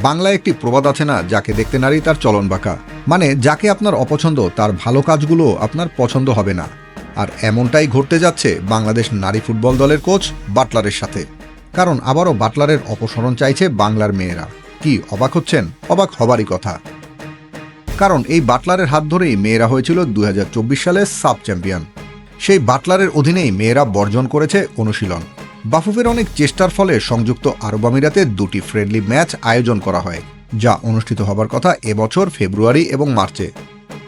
বাংলায় একটি প্রবাদ আছে না, যাকে দেখতে নারী তার চলন বাঁকা। মানে যাকে আপনার অপছন্দ তার ভালো কাজগুলো আপনার পছন্দ হবে না। আর এমনটাই ঘটতে যাচ্ছে বাংলাদেশ নারী ফুটবল দলের কোচ বাটলারের সাথে। কারণ আবারও বাটলারের অপসারণ চাইছে বাংলার মেয়েরা। কি অবাক হচ্ছেন? অবাক হবারই কথা। কারণ এই বাটলারের হাত ধরেই মেয়েরা হয়েছিল 2024 সালে সাব চ্যাম্পিয়ন। সেই বাটলারের অধীনেই মেয়েরা বর্জন করেছে অনুশীলন। বাফুফের অনেক চেষ্টার ফলে সংযুক্ত আরব আমিরাতে 2টি ফ্রেন্ডলি ম্যাচ আয়োজন করা হয়, যা অনুষ্ঠিত হবার কথা এবছর ফেব্রুয়ারি এবং মার্চে।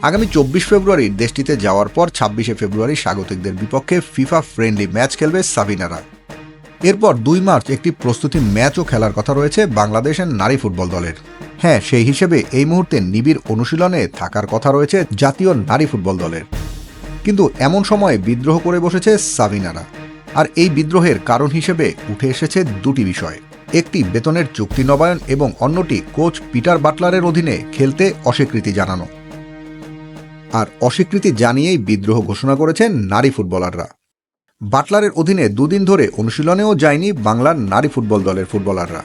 আগামী 24 ফেব্রুয়ারি দেশটিতে যাওয়ার পর 26শে ফেব্রুয়ারি স্বাগতিকদের বিপক্ষে ফিফা ফ্রেন্ডলি ম্যাচ খেলবে সাবিনারা। এরপর 2 মার্চ একটি প্রস্তুতি ম্যাচও খেলার কথা রয়েছে বাংলাদেশের নারী ফুটবল দলের। হ্যাঁ, সেই হিসেবে এই মুহূর্তে নিবিড় অনুশীলনে থাকার কথা রয়েছে জাতীয় নারী ফুটবল দলের। কিন্তু এমন সময় বিদ্রোহ করে বসেছে সাবিনারা। আর এই বিদ্রোহের কারণ হিসেবে উঠে এসেছে 2টি বিষয়। একটি বেতনের চুক্তি নবায়ন এবং অন্যটি কোচ পিটার বাটলারের অধীনে খেলতে অস্বীকৃতি জানানো। আর অস্বীকৃতি জানিয়েই বিদ্রোহ ঘোষণা করেছেন নারী ফুটবলাররা। বাটলারের অধীনে 2 দিন ধরে অনুশীলনেও যায়নি বাংলার নারী ফুটবল দলের ফুটবলাররা।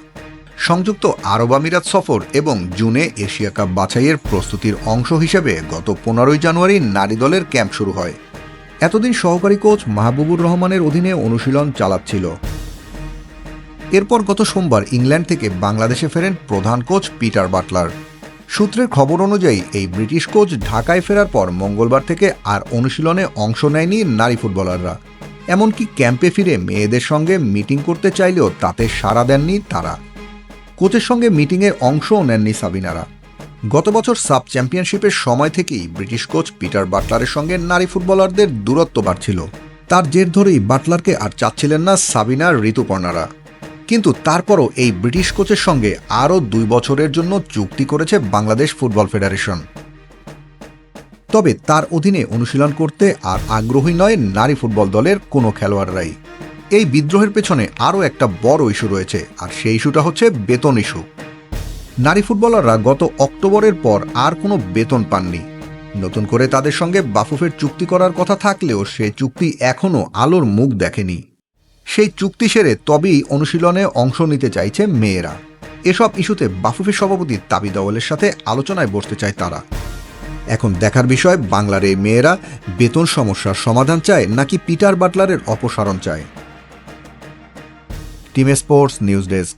সংযুক্ত আরব আমিরাত সফর এবং জুনে এশিয়া কাপ বাছাইয়ের প্রস্তুতির অংশ হিসেবে গত 15ই জানুয়ারি নারী দলের ক্যাম্প শুরু হয়। এতদিন সহকারী কোচ মাহবুবুর রহমানের অধীনে অনুশীলন চালাচ্ছিল। এরপর গত সোমবার ইংল্যান্ড থেকে বাংলাদেশে ফেরেন প্রধান কোচ পিটার বাটলার। সূত্রের খবর অনুযায়ী এই ব্রিটিশ কোচ ঢাকায় ফেরার পর মঙ্গলবার থেকে আর অনুশীলনে অংশ নেয়নি নারী ফুটবলাররা। এমনকি ক্যাম্পে ফিরে মেয়েদের সঙ্গে মিটিং করতে চাইলেও তাতে সাড়া দেননি তারা। কোচের সঙ্গে মিটিংয়ে অংশও নেননি সাবিনারা। গত বছর সাব চ্যাম্পিয়নশিপের সময় থেকেই ব্রিটিশ কোচ পিটার বাটলারের সঙ্গে নারী ফুটবলারদের দূরত্ব বাড়ছিল। তার জের ধরেই বাটলারকে আর চাচ্ছিলেন না সাবিনা ঋতুপর্ণারা। কিন্তু তারপরও এই ব্রিটিশ কোচের সঙ্গে আরও 2 বছরের জন্য চুক্তি করেছে বাংলাদেশ ফুটবল ফেডারেশন। তবে তার অধীনে অনুশীলন করতে আর আগ্রহী নয় নারী ফুটবল দলের কোনো খেলোয়াড়রাই। এই বিদ্রোহের পেছনে আরও একটা বড় ইস্যু রয়েছে, আর সেই ইস্যুটা হচ্ছে বেতন ইস্যু। নারী ফুটবলাররা গত অক্টোবরের পর আর কোনো বেতন পাননি। নতুন করে তাদের সঙ্গে বাফুফের চুক্তি করার কথা থাকলেও সেই চুক্তি এখনও আলোর মুখ দেখেনি। সেই চুক্তি সেরে তবেই অনুশীলনে অংশ নিতে চাইছে মেয়েরা। এসব ইস্যুতে বাফুফের সভাপতি তাবিদ আউয়ালের সাথে আলোচনায় বসতে চায় তারা। এখন দেখার বিষয় বাংলার এই মেয়েরা বেতন সমস্যার সমাধান চায় নাকি পিটার বাটলারের অপসারণ চায়। Team sports news desk.